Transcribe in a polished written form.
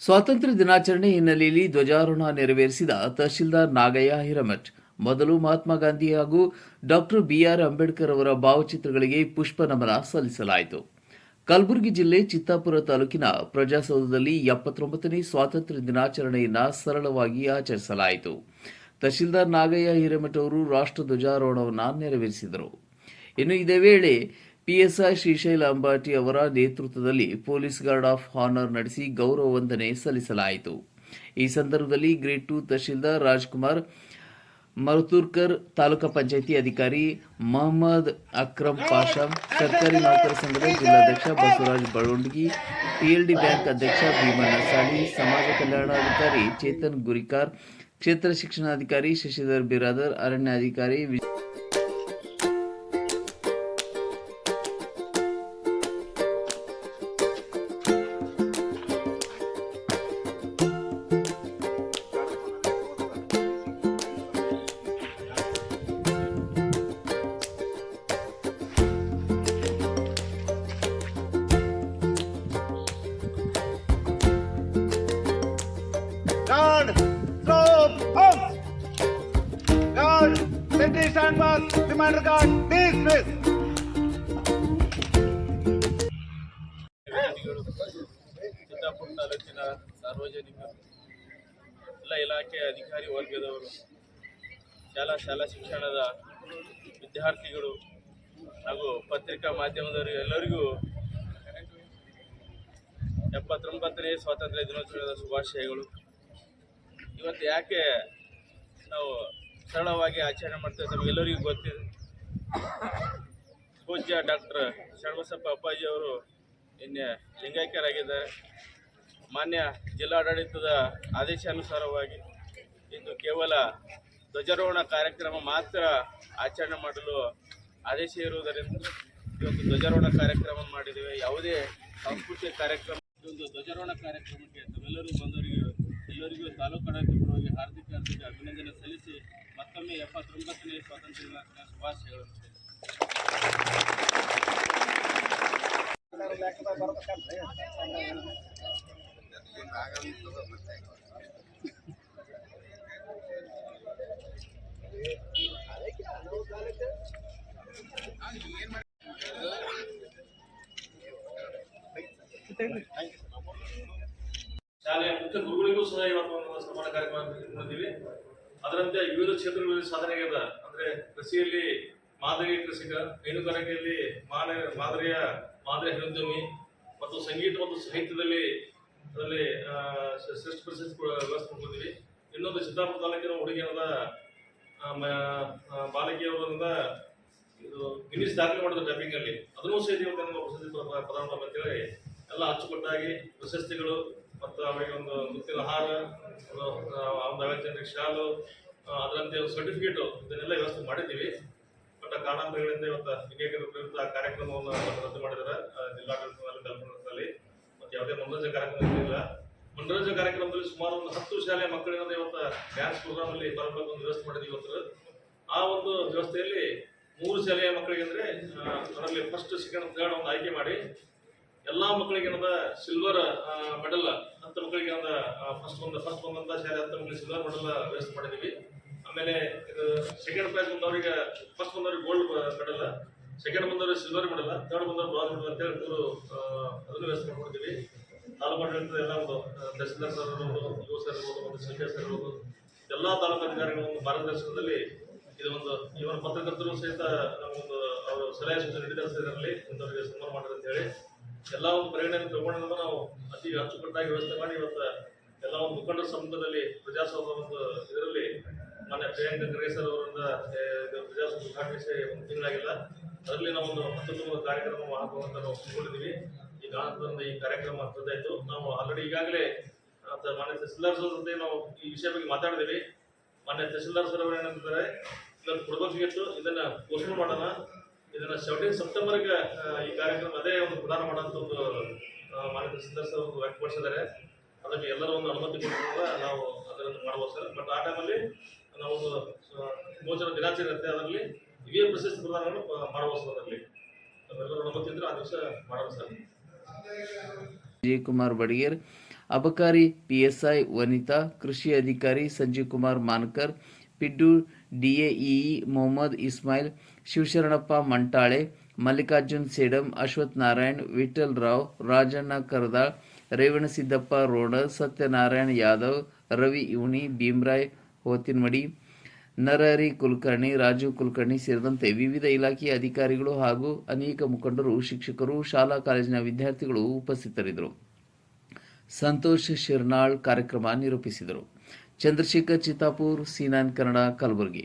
ಸ್ವಾತಂತ್ರ್ಯ ದಿನಾಚರಣೆ ಹಿನ್ನೆಲೆಯಲ್ಲಿ ಧ್ವಜಾರೋಹಣ ನೆರವೇರಿಸಿದ ತಹಶೀಲ್ದಾರ್ ನಾಗಯ್ಯ ಹಿರೇಮಠ್. ಮೊದಲು ಮಹಾತ್ಮ ಗಾಂಧಿ ಹಾಗೂ ಡಾಕ್ಟರ್ ಬಿಆರ್ ಅಂಬೇಡ್ಕರ್ ಅವರ ಭಾವಚಿತ್ರಗಳಿಗೆ ಪುಷ್ಪ ನಮನ ಸಲ್ಲಿಸಲಾಯಿತು. ಕಲಬುರಗಿ ಜಿಲ್ಲೆ ಚಿತ್ತಾಪುರ ತಾಲೂಕಿನ ಪ್ರಜಾಸೌಧದಲ್ಲಿ 79ನೇ ಸ್ವಾತಂತ್ರ್ಯ ದಿನಾಚರಣೆಯನ್ನು ಸರಳವಾಗಿ ಆಚರಿಸಲಾಯಿತು. ತಹಶೀಲ್ದಾರ್ ನಾಗಯ್ಯ ಹಿರೇಮಠ್ ಅವರು ರಾಷ್ಟ್ರ ಧ್ವಜಾರೋಹಣವನ್ನು ನೆರವೇರಿಸಿದರು. ಇನ್ನು ಇದೇ ವೇಳೆ ಪಿಎಸ್ಐ ಶ್ರೀಶೈಲ ಅಂಬಾಟಿ ಅವರ ನೇತೃತ್ವದಲ್ಲಿ ಪೊಲೀಸ್ ಗಾರ್ಡ್ ಆಫ್ ಹಾನರ್ ನಡೆಸಿ ಗೌರವ ವಂದನೆ ಸಲ್ಲಿಸಲಾಯಿತು. ಈ ಸಂದರ್ಭದಲ್ಲಿ ಗ್ರೇಡ್ 2 ತಹಶೀಲ್ದಾರ್ ರಾಜ್ಕುಮಾರ್ ಮರುತೂರ್ಕರ್, ತಾಲೂಕಾ ಪಂಚಾಯಿತಿ ಅಧಿಕಾರಿ ಮೊಹಮ್ಮದ್ ಅಕ್ರಂ ಪಾಷಾ, ಸರ್ಕಾರಿ ನೌಕರ ಸಂಘದ ಜಿಲ್ಲಾಧ್ಯಕ್ಷ ಬಸವರಾಜ್ ಬಳೊಂಡಗಿ, ಪಿಎಲ್ಡಿ ಬ್ಯಾಂಕ್ ಅಧ್ಯಕ್ಷ ಭೀಮಣ್ಣ ಸಾಲಿ, ಸಮಾಜ ಕಲ್ಯಾಣಾಧಿಕಾರಿ ಚೇತನ್ ಗುರಿಕಾರ್, ಕ್ಷೇತ್ರ ಶಿಕ್ಷಣಾಧಿಕಾರಿ ಶಶಿಧರ್ ಬಿರಾದರ್, ಅರಣ್ಯಾಧಿಕಾರಿ Guard, slope, up. Guard, steady, stand back, reminder guard, dismiss. Chittapur ತಾಲೂಕಿನ ಸಾರ್ವಜನಿಕರು, ಎಲ್ಲ ಇಲಾಖೆಯ ಅಧಿಕಾರಿ ವರ್ಗದವರು, ಶಾಲಾ ಶಿಕ್ಷಣದ ವಿದ್ಯಾರ್ಥಿಗಳು ಹಾಗೂ ಪತ್ರಿಕಾ ಮಾಧ್ಯಮದವರು ಎಲ್ಲರಿಗೂ 79ನೇ ಸ್ವಾತಂತ್ರ್ಯ ದಿನೋತ್ಸವದ ಶುಭಾಶಯಗಳು. ಇವತ್ತು ಯಾಕೆ ನಾವು ಸರಳವಾಗಿ ಆಚರಣೆ ಮಾಡ್ತೇವೆ ತಮಗೆಲ್ಲರಿಗೂ ಗೊತ್ತಿದೆ. ಪೂಜ್ಯ ಡಾಕ್ಟರ್ ಶರಣಬಸಪ್ಪ ಅಪ್ಪಾಜಿ ಅವರು ನಿನ್ನೆ ಲಿಂಗೈಕ್ಯರಾಗಿದ್ದಾರೆ. ಮಾನ್ಯ ಜಿಲ್ಲಾಡಳಿತದ ಆದೇಶಾನುಸಾರವಾಗಿ ಇಂದು ಕೇವಲ ಧ್ವಜಾರೋಹಣ ಕಾರ್ಯಕ್ರಮ ಮಾತ್ರ ಆಚರಣೆ ಮಾಡಲು ಆದೇಶ ಇರುವುದರಿಂದ ಇವತ್ತು ಧ್ವಜಾರೋಹಣ ಕಾರ್ಯಕ್ರಮ ಮಾಡಿದ್ದೇವೆ. ಯಾವುದೇ ಸಾಂಸ್ಕೃತಿಕ ಕಾರ್ಯಕ್ರಮ, ಇದೊಂದು ಧ್ವಜಾರೋಹಣ ಕಾರ್ಯಕ್ರಮಕ್ಕೆ ತಾವೆಲ್ಲರೂ ಬಂದವರಿಗೆ ಎಲ್ಲರಿಗೂ ತಾಲೂಕು ಆಡಳಿತ ಪರವಾಗಿ ಹಾರ್ದಿಕ ಅಭಿನಂದನೆ ಸಲ್ಲಿಸಿ ಮತ್ತೊಮ್ಮೆ 79ನೇ ಸ್ವಾತಂತ್ರ್ಯ ದಿನಾಚರಣೆ ಶುಭಾಶಯಗಳು. ಶಾಲೆಯ ಮುಖ್ಯ ಗುರುಗಳಿಗೂ ಸಹ ಇವತ್ತು ಒಂದು ಸನ್ಮಾನ ಕಾರ್ಯಕ್ರಮ ಮಾಡಿದ್ದೀವಿ. ಅದರಂತೆ ವಿವಿಧ ಕ್ಷೇತ್ರಗಳಲ್ಲಿ ಸಾಧನೆಯಾದ ಅಂದರೆ ಕೃಷಿಯಲ್ಲಿ ಮಾದರಿ ಕೃಷಿಕ, ಹೈನುಗಾರಿಕೆಯಲ್ಲಿ ಮಾದರಿ ಹೈನುದ್ಯಮಿ ಮತ್ತು ಸಂಗೀತ ಮತ್ತು ಸಾಹಿತ್ಯದಲ್ಲಿ ಅದರಲ್ಲಿ ಶ್ರೇಷ್ಠ ಪ್ರಶಸ್ತಿ ವ್ಯವಸ್ಥೆ ಮಾಡಿದ್ದೀವಿ. ಇನ್ನೊಂದು ಚಿತ್ತಾಪುರ ತಾಲೂಕಿನ ಹುಡುಗಿಯರದ ಬಾಲಕಿಯವರಿಂದ ಇದು ಗಿನ್ನಿಸ್ ದಾಖಲೆ ಮಾಡಿದ ಟೈಪಿಂಗಲ್ಲಿ ಅದನ್ನೂ ಸೇರಿ ಪ್ರಸಿದ್ಧಿ ಪ್ರದಾನ ಅಂತೇಳಿ ಎಲ್ಲ ಅಚ್ಚುಕಟ್ಟಾಗಿ ಪ್ರಶಸ್ತಿಗಳು ಮತ್ತು ಅವರಿಗೆ ಒಂದು ಮುತ್ತಿನ ಹಾರ, ಒಂದು 50 ಜನರಿಗೆ ಶಾಲು, ಅದರಂತೆ ಒಂದು ಸರ್ಟಿಫಿಕೇಟು ಇದನ್ನೆಲ್ಲ ವ್ಯವಸ್ಥೆ ಮಾಡಿದ್ದೀವಿ. ಬಟ್ ಕಾರಣಾಂತರಗಳಿಂದ ಇವತ್ತು ಲಿಂಗೈಕ್ಯರ ವಿರುದ್ಧ ಕಾರ್ಯಕ್ರಮವನ್ನು ರದ್ದು ಮಾಡಿದ್ದಾರೆ ಜಿಲ್ಲಾಡಳಿತದಲ್ಲಿ. ಮತ್ತು ಯಾವುದೇ ಮನೋರಂಜನೆ ಕಾರ್ಯಕ್ರಮ ಇರಲಿಲ್ಲ. ಮನೋರಂಜನೆ ಕಾರ್ಯಕ್ರಮದಲ್ಲಿ ಸುಮಾರು ಒಂದು 10 ಶಾಲೆಯ ಮಕ್ಕಳಿಂದ ಇವತ್ತು ಡ್ಯಾನ್ಸ್ ಪ್ರೋಗ್ರಾಮಲ್ಲಿ ಬರಬೇಕು ಒಂದು ವ್ಯವಸ್ಥೆ ಮಾಡಿದ್ದೀವಿ. ಇವತ್ತು ಆ ಒಂದು ವ್ಯವಸ್ಥೆಯಲ್ಲಿ 3 ಶಾಲೆಯ ಮಕ್ಕಳಿಗೆ ಅಂದರೆ ಅದರಲ್ಲಿ ಫಸ್ಟ್, ಸೆಕೆಂಡ್, ಥರ್ಡ್ ಒಂದು ಆಯ್ಕೆ ಮಾಡಿ ಎಲ್ಲ ಮಕ್ಕಳಿಗೆ ಏನದ ಸಿಲ್ವರ್ ಮೆಡಲ್, 10 ಮಕ್ಕಳಿಗೆ ಏನದ ಫಸ್ಟ್ ಬಂದಂಥ ಶಾಲೆ 10 ಮಕ್ಕಳಿಗೆ ಸಿಲ್ವರ್ ಮೆಡಲ್ ವ್ಯವಸ್ಥೆ ಮಾಡಿದ್ದೀವಿ. ಆಮೇಲೆ ಇದು ಸೆಕೆಂಡ್ ಪ್ರೈಸ್ ಬಂದವರಿಗೆ, ಫಸ್ಟ್ ಬಂದವ್ರಿಗೆ ಗೋಲ್ಡ್ ಮೆಡಲ್, ಸೆಕೆಂಡ್ ಬಂದವ್ರಿಗೆ ಸಿಲ್ವರ್ ಮೆಡಲ್, ಥರ್ಡ್ ಬಂದವ್ರು ಬ್ರಾಂಜ್ ಮೆಡಲ್ ಅಂತೇಳಿ 3 ಅದನ್ನು ವ್ಯವಸ್ಥೆ ಮಾಡ್ಕೊಡ್ತೀವಿ. ತಾಲೂಕು ಆಡಳಿತದ ಎಲ್ಲ ಒಂದು ತಹಸೀಲ್ದಾರ್ ಸರ್ ಇರ್ಬೋದು, ಯುವ ಸರ್ ಇರ್ಬೋದು, ಮತ್ತು ಶಿಕ್ಷಕ ಸರ್ ಇರ್ಬೋದು, ಎಲ್ಲ ತಾಲೂಕು ಅಧಿಕಾರಿಗಳ ಒಂದು ಮಾರ್ಗದರ್ಶನದಲ್ಲಿ ಇದು ಒಂದು ಇವರ ಪತ್ರಕರ್ತರು ಸಹಿತ ಒಂದು ಅವರು ಸಲಹೆ ಸೂಚನೆ ನೀಡಿದ ಇದರಲ್ಲಿ ಇಂಥವರಿಗೆ ಸನ್ಮಾನ ಮಾಡಿದ್ರು ಅಂತೇಳಿ ಎಲ್ಲ ಒಂದು ಪರಿಗಣನೆ ತಗೊಂಡು ನಾವು ಅತಿ ಅಚ್ಚುಕಟ್ಟಾಗಿ ವ್ಯವಸ್ಥೆ ಮಾಡಿ ಇವತ್ತು ಎಲ್ಲ ಒಂದು ಮುಖಂಡರ ಸಮ್ಮುಖದಲ್ಲಿ ಪ್ರಜಾಸೌಧ ಒಂದು ಇದರಲ್ಲಿ ಮಾನ್ಯ ಪ್ರಿಯಾಂಕ ಖರ್ಗೆ ಸರ್ ಅವರಿಂದ ಪ್ರಜಾಸೌಧ ಉದ್ಘಾಟಿಸಿ ಒಂದು ತಿಂಗಳಾಗಿಲ್ಲ. ಅದರಲ್ಲಿ ನಾವು ಒಂದು ಅತ್ಯುತ್ತಮ ಕಾರ್ಯಕ್ರಮ ಹಾಕುವಂತ ನಾವು ಒಪ್ಪಿಕೊಂಡಿದ್ದೀವಿ. ಈ ಕಾರಣದಿಂದ ಈ ಕಾರ್ಯಕ್ರಮ ಆಗ್ತದಾಯಿತು. ನಾವು ಆಲ್ರೆಡಿ ಈಗಾಗಲೇ ಮಾನ್ಯ ತಹಸೀಲ್ದಾರ್ ಸರ್ ಜೊತೆ ನಾವು ಈ ವಿಷಯ ಬಗ್ಗೆ ಮಾತಾಡಿದ್ದೀವಿ. ಮಾನ್ಯ ತಹಸೀಲ್ದಾರ್ ಸರ್ ಅವರು ಏನಂತಾರೆ, ಇದನ್ನು ಕೊಡಬೇಕಿತ್ತು, ಇದನ್ನು ಪೋಸ್ಟ್ಪೋನ್ ಮಾಡೋಣ, ಇದನ್ನು 17 ಸೆಪ್ಟೆಂಬರ್ಗೆ ಈ ಕಾರ್ಯಕ್ರಮ ಅದೇ ಒಂದು ಪ್ರದಾನ ಮಾಡೋಂಥ ಒಂದು ಮಾನ್ಯ ತಹಸೀಲ್ದಾರ್ ಸರ್ ವ್ಯಕ್ತಪಡಿಸಿದ್ದಾರೆ. ಅದಕ್ಕೆ ಎಲ್ಲರೂ ಒಂದು ಅನುಮತಿ ಕೊಟ್ಟಿರುವ ನಾವು ಅದನ್ನು ಮಾಡ್ಬೋದು ಸರ್. ಬಟ್ ಆ ಟೈಮಲ್ಲಿ ನಾವು ಒಂದು ಮೋಚನ ದಿನಾಚರಣೆ ಇರುತ್ತೆ, ಅದರಲ್ಲಿ ಇವೇ ಪ್ರಶಸ್ತಿ ಪ್ರದಾನವನ್ನು ಮಾಡ್ಬೋದು ಸರ್. ಅದರಲ್ಲಿ ನಮ್ಮೆಲ್ಲರೂ ಅನುಮತಿ ಇದ್ದರೆ ಆ ದಿವಸ ಮಾಡೋದು ಸರ್. ವಿಜಯಕುಮಾರ್ ಬಡಿಗೇರ್, ಅಬಕಾರಿ ಪಿಎಸ್ಐ ವನಿತಾ, ಕೃಷಿ ಅಧಿಕಾರಿ ಸಂಜೀವ್ ಕುಮಾರ್ ಮಾನ್ಕರ್, ಪಿಡ್ಡು ಡಿಎಇಇ ಮೊಹಮ್ಮದ್ ಇಸ್ಮಾಯಿಲ್, ಶಿವಶರಣಪ್ಪ ಮಂಟಾಳೆ, ಮಲ್ಲಿಕಾರ್ಜುನ್ ಸೇಡಂ, ಅಶ್ವಥ್ ನಾರಾಯಣ್, ವಿಠಲ್ ರಾವ್, ರಾಜಣ್ಣ ಕರದಾಳ್, ರೇವಣಸಿದ್ದಪ್ಪ ರೋಣರ್, ಸತ್ಯನಾರಾಯಣ್ ಯಾದವ್, ರವಿ ಇವಣಿ, ಭೀಮರಾಯ್ ಹೋತಿನ್ಮಡಿ, ನರಹರಿ ಕುಲಕರ್ಣಿ, ರಾಜು ಕುಲಕರ್ಣಿ ಸೇರಿದಂತೆ ವಿವಿಧ ಇಲಾಖೆಯ ಅಧಿಕಾರಿಗಳು ಹಾಗೂ ಅನೇಕ ಮುಖಂಡರು, ಶಿಕ್ಷಕರು, ಶಾಲಾ ಕಾಲೇಜಿನ ವಿದ್ಯಾರ್ಥಿಗಳು ಉಪಸ್ಥಿತರಿದ್ದರು. ಸಂತೋಷ್ ಶಿರ್ನಾಳ್ ಕಾರ್ಯಕ್ರಮ ನಿರೂಪಿಸಿದರು. ಚಂದ್ರಶೇಖರ್ ಚಿತ್ತಾಪುರ್, C9 ಕನ್ನಡ, ಕಲಬುರಗಿ.